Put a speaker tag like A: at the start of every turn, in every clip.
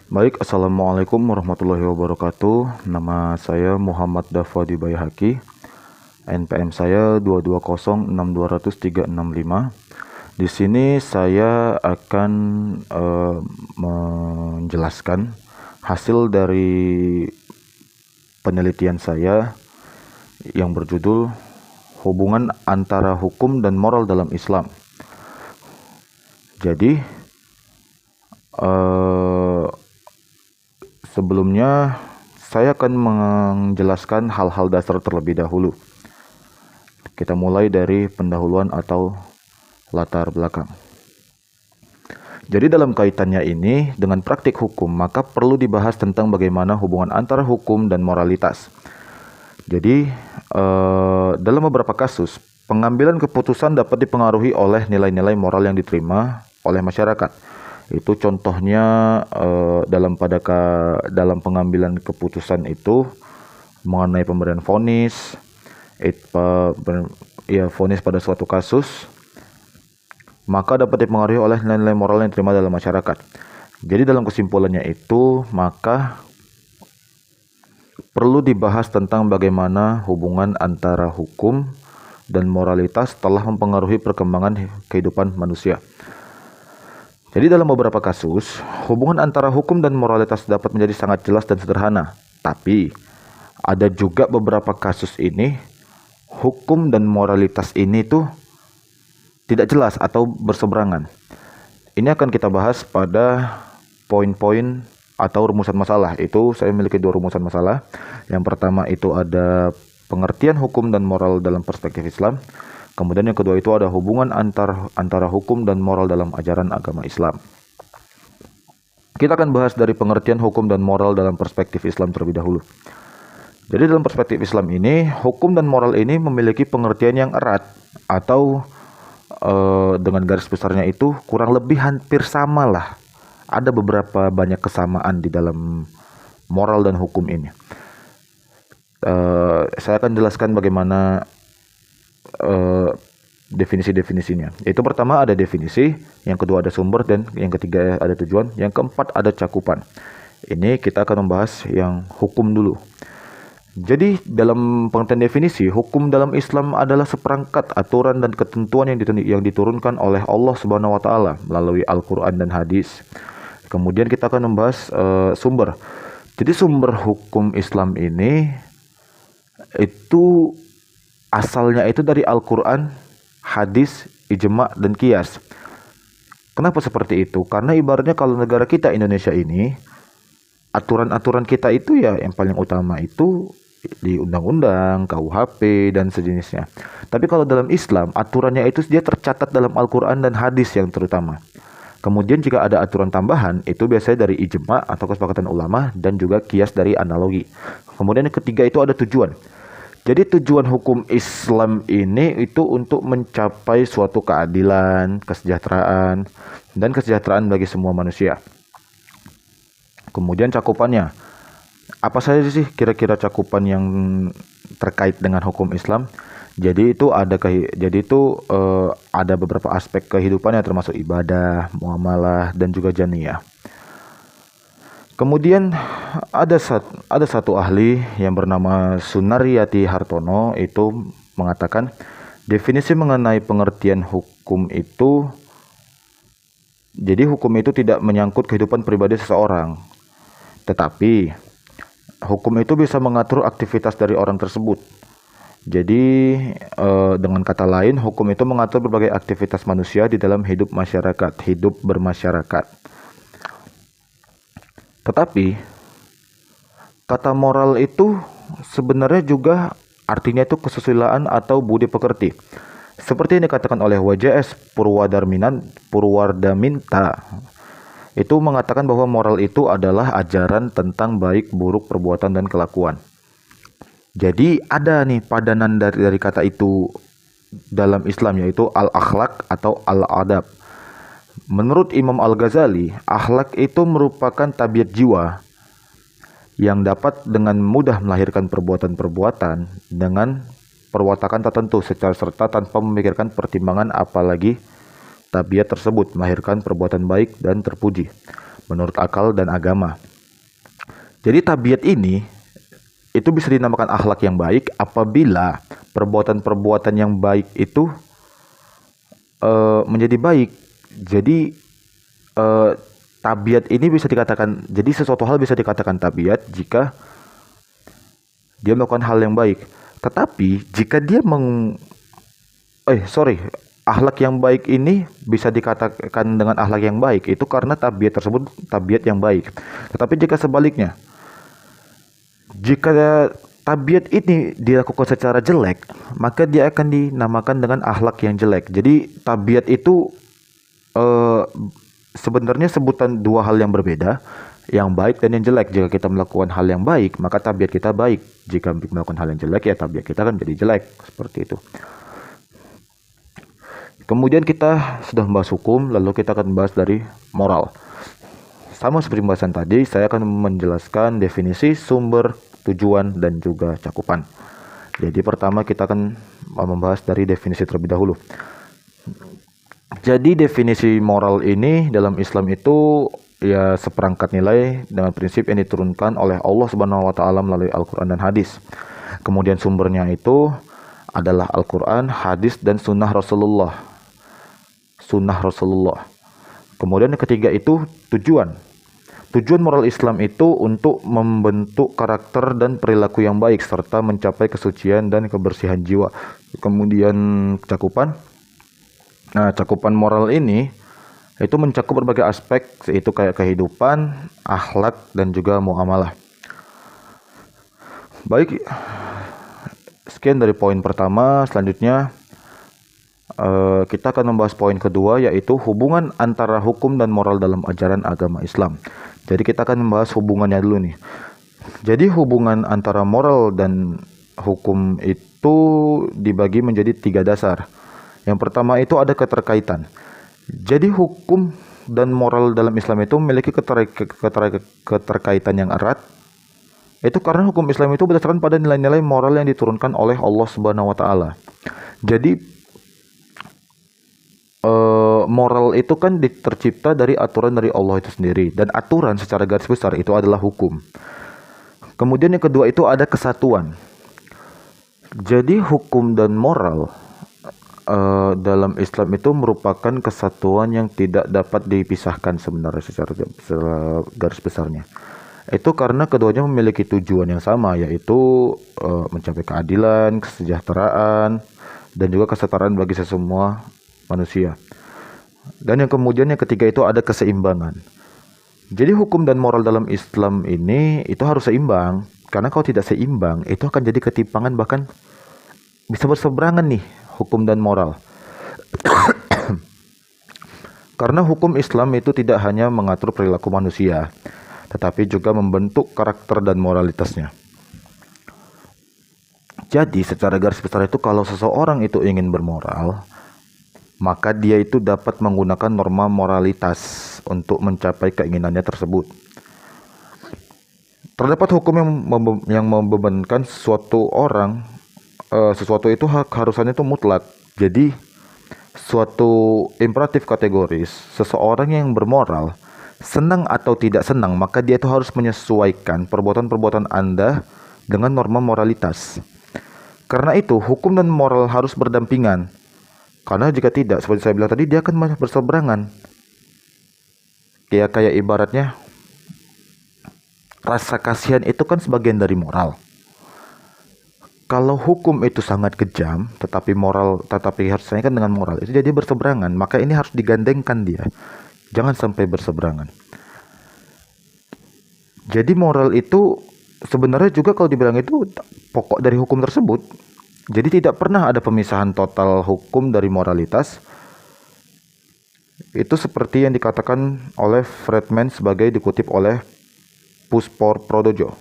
A: Baik, Assalamualaikum warahmatullahi wabarakatuh. Nama saya Muhammad Dafadi Bayhaqi. NPM saya 2206200-365. Di sini saya akan menjelaskan hasil dari penelitian saya yang berjudul Hubungan Antara Hukum dan Moral dalam Islam. Jadi, sebelumnya, saya akan menjelaskan hal-hal dasar terlebih dahulu. Kita mulai dari pendahuluan atau latar belakang. Jadi dalam kaitannya ini dengan praktik hukum, maka perlu dibahas tentang bagaimana hubungan antara hukum dan moralitas. Jadi, dalam beberapa kasus, pengambilan keputusan dapat dipengaruhi oleh nilai-nilai moral yang diterima oleh masyarakat. Itu contohnya dalam pengambilan keputusan itu mengenai pemberian vonis, vonis pada suatu kasus, maka dapat dipengaruhi oleh nilai-nilai moral yang diterima dalam masyarakat. Jadi dalam kesimpulannya itu, maka perlu dibahas tentang bagaimana hubungan antara hukum dan moralitas telah mempengaruhi perkembangan kehidupan manusia. Jadi dalam beberapa kasus, hubungan antara hukum dan moralitas dapat menjadi sangat jelas dan sederhana. Tapi, ada juga beberapa kasus ini, hukum dan moralitas ini tuh tidak jelas atau berseberangan. Ini akan kita bahas pada poin-poin atau rumusan masalah. Itu saya memiliki 2 rumusan masalah. Yang pertama itu ada pengertian hukum dan moral dalam perspektif Islam. Kemudian yang kedua itu ada hubungan antara hukum dan moral dalam ajaran agama Islam. Kita akan bahas dari pengertian hukum dan moral dalam perspektif Islam terlebih dahulu. Jadi dalam perspektif Islam ini, hukum dan moral ini memiliki pengertian yang erat atau dengan garis besarnya itu kurang lebih hampir sama lah. Ada beberapa banyak kesamaan di dalam moral dan hukum ini. Saya akan jelaskan bagaimana definisi-definisinya. Itu pertama ada definisi, yang kedua ada sumber, dan yang ketiga ada tujuan, yang keempat ada cakupan. Ini kita akan membahas yang hukum dulu. Jadi dalam pengertian definisi, hukum dalam Islam adalah seperangkat aturan dan ketentuan yang diturunkan oleh Allah Subhanahu wa taala melalui Al-Qur'an dan hadis. Kemudian kita akan membahas sumber. Jadi sumber hukum Islam ini itu asalnya itu dari Al-Quran, hadis, ijma, dan qiyas. Kenapa seperti itu? Karena ibaratnya kalau negara kita Indonesia ini, aturan-aturan kita itu ya yang paling utama itu di undang-undang, KUHP, dan sejenisnya. Tapi kalau dalam Islam, aturannya itu dia tercatat dalam Al-Quran dan hadis yang terutama. Kemudian jika ada aturan tambahan, itu biasanya dari ijma atau kesepakatan ulama, dan juga qiyas dari analogi. Kemudian yang ketiga itu ada tujuan. Jadi tujuan hukum Islam ini itu untuk mencapai suatu keadilan, kesejahteraan, dan kesejahteraan bagi semua manusia. Kemudian cakupannya. Apa saja sih kira-kira cakupan yang terkait dengan hukum Islam? Jadi itu ada beberapa aspek kehidupannya termasuk ibadah, muamalah, dan juga janiyah. Kemudian ada satu ahli yang bernama Sunaryati Hartono itu mengatakan definisi mengenai pengertian hukum itu, jadi hukum itu tidak menyangkut kehidupan pribadi seseorang, tetapi hukum itu bisa mengatur aktivitas dari orang tersebut. Jadi dengan kata lain, hukum itu mengatur berbagai aktivitas manusia di dalam hidup bermasyarakat. Tetapi kata moral itu sebenarnya juga artinya itu kesusilaan atau budi pekerti. Seperti yang dikatakan oleh WJS Purwardaminta. Itu mengatakan bahwa moral itu adalah ajaran tentang baik buruk perbuatan dan kelakuan. Jadi ada nih padanan dari kata itu dalam Islam, yaitu al-akhlak atau al-adab. Menurut Imam Al-Ghazali, akhlak itu merupakan tabiat jiwa yang dapat dengan mudah melahirkan perbuatan-perbuatan dengan perwatakan tertentu secara serta tanpa memikirkan pertimbangan, apalagi tabiat tersebut melahirkan perbuatan baik dan terpuji. menurut akal dan agama. Jadi tabiat ini itu bisa dinamakan akhlak yang baik apabila perbuatan-perbuatan yang baik itu menjadi baik. Jadi tabiat ini bisa dikatakan, jadi sesuatu hal bisa dikatakan tabiat jika dia melakukan hal yang baik. Tetapi jika dia akhlak yang baik ini bisa dikatakan dengan akhlak yang baik itu karena tabiat tersebut tabiat yang baik. Tetapi jika sebaliknya, jika tabiat ini dilakukan secara jelek, maka dia akan dinamakan dengan akhlak yang jelek. Jadi tabiat itu sebenarnya sebutan dua hal yang berbeda, yang baik dan yang jelek. Jika kita melakukan hal yang baik, maka tabiat kita baik. Jika melakukan hal yang jelek, ya tabiat kita akan jadi jelek. Seperti itu. Kemudian kita sudah membahas hukum, lalu kita akan membahas dari moral. Sama seperti pembahasan tadi, saya akan menjelaskan definisi, sumber, tujuan, dan juga cakupan. Jadi pertama kita akan membahas dari definisi terlebih dahulu. Jadi definisi moral ini dalam Islam itu ya seperangkat nilai dengan prinsip yang diturunkan oleh Allah Subhanahu wa taala melalui Al-Qur'an dan hadis. Kemudian sumbernya itu adalah Al-Qur'an, hadis, dan sunnah Rasulullah. Kemudian yang ketiga itu tujuan. Tujuan moral Islam itu untuk membentuk karakter dan perilaku yang baik serta mencapai kesucian dan kebersihan jiwa. Kemudian cakupan. Nah, cakupan moral ini itu mencakup berbagai aspek, yaitu kayak kehidupan, akhlak, dan juga muamalah. Baik, sekian dari poin pertama. Selanjutnya kita akan membahas poin kedua, yaitu hubungan antara hukum dan moral dalam ajaran agama Islam. Jadi kita akan membahas hubungannya dulu nih. Jadi hubungan antara moral dan hukum itu dibagi menjadi 3 dasar. Yang pertama itu ada keterkaitan. Jadi hukum dan moral dalam Islam itu memiliki keterkaitan yang erat. Itu karena hukum Islam itu berdasarkan pada nilai-nilai moral yang diturunkan oleh Allah Subhanahu wa taala. Jadi moral itu kan tercipta dari aturan dari Allah itu sendiri, dan aturan secara garis besar itu adalah hukum. Kemudian yang kedua itu ada kesatuan. Jadi hukum dan moral dalam Islam itu merupakan kesatuan yang tidak dapat dipisahkan sebenarnya secara garis besarnya. Itu karena keduanya memiliki tujuan yang sama, yaitu mencapai keadilan, kesejahteraan, dan juga kesetaraan bagi semua manusia. Dan yang kemudian yang ketiga itu ada keseimbangan. Jadi hukum dan moral dalam Islam ini itu harus seimbang, karena kalau tidak seimbang itu akan jadi ketimpangan, bahkan bisa berseberangan nih hukum dan moral. Karena hukum Islam itu tidak hanya mengatur perilaku manusia, tetapi juga membentuk karakter dan moralitasnya. Jadi secara garis besar itu kalau seseorang itu ingin bermoral, maka dia itu dapat menggunakan norma moralitas untuk mencapai keinginannya tersebut. Terdapat hukum yang membebankan sesuatu itu harusnya itu mutlak. Jadi suatu imperatif kategoris, seseorang yang bermoral, senang atau tidak senang, maka dia itu harus menyesuaikan perbuatan-perbuatan Anda dengan norma moralitas. Karena itu hukum dan moral harus berdampingan. Karena jika tidak, seperti saya bilang tadi, dia akan berseberangan. Kayak ibaratnya, rasa kasihan itu kan sebagian dari moral. Kalau hukum itu sangat kejam, tetapi harus disesuaikan dengan moral, itu jadi berseberangan. Maka ini harus digandengkan dia. Jangan sampai berseberangan. Jadi moral itu sebenarnya juga kalau dibilang itu pokok dari hukum tersebut. Jadi tidak pernah ada pemisahan total hukum dari moralitas. Itu seperti yang dikatakan oleh Friedman sebagai dikutip oleh Puspor Prodojo.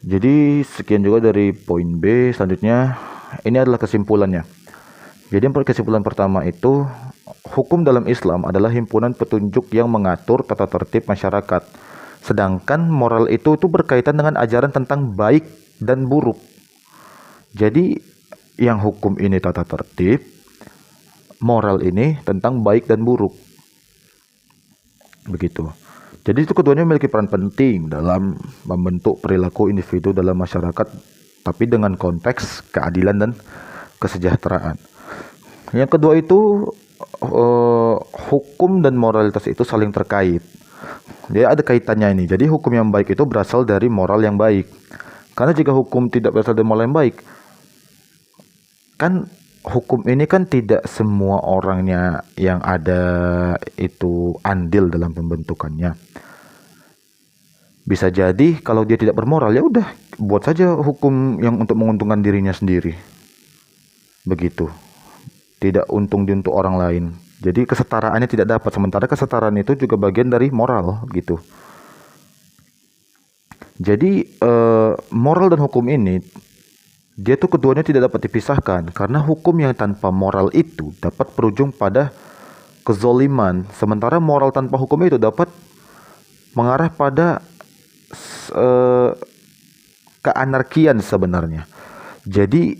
A: Jadi sekian juga dari poin B. Selanjutnya ini adalah kesimpulannya. Jadi kesimpulan pertama itu, hukum dalam Islam adalah himpunan petunjuk yang mengatur tata tertib masyarakat. Sedangkan moral itu berkaitan dengan ajaran tentang baik dan buruk. Jadi yang hukum ini tata tertib, moral ini tentang baik dan buruk. begitu. Jadi itu keduanya memiliki peran penting dalam membentuk perilaku individu dalam masyarakat, tapi dengan konteks keadilan dan kesejahteraan. Yang kedua itu hukum dan moralitas itu saling terkait. Dia ada kaitannya ini. Jadi hukum yang baik itu berasal dari moral yang baik. Karena jika hukum tidak berasal dari moral yang baik, kan hukum ini kan tidak semua orangnya yang ada itu andil dalam pembentukannya. Bisa jadi kalau dia tidak bermoral, ya udah buat saja hukum yang untuk menguntungkan dirinya sendiri. Begitu. Tidak untung di untuk orang lain. Jadi kesetaraannya tidak dapat. Sementara kesetaraan itu juga bagian dari moral gitu. Jadi moral dan hukum ini dia tuh keduanya tidak dapat dipisahkan, karena hukum yang tanpa moral itu dapat berujung pada kezoliman, sementara moral tanpa hukum itu dapat mengarah pada keanarkian sebenarnya. Jadi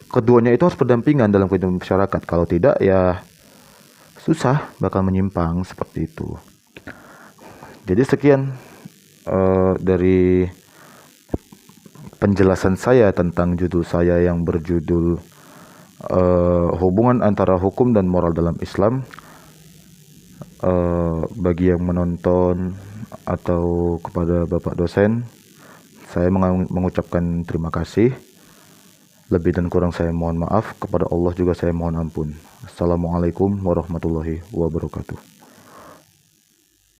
A: keduanya itu harus berdampingan dalam kehidupan masyarakat. Kalau tidak ya susah, bakal menyimpang seperti itu. Jadi sekian dari penjelasan saya tentang judul saya yang berjudul hubungan antara hukum dan moral dalam Islam. Bagi yang menonton atau kepada Bapak dosen, saya mengucapkan terima kasih. Lebih dan kurang saya mohon maaf. Kepada Allah juga saya mohon ampun. Assalamualaikum warahmatullahi wabarakatuh.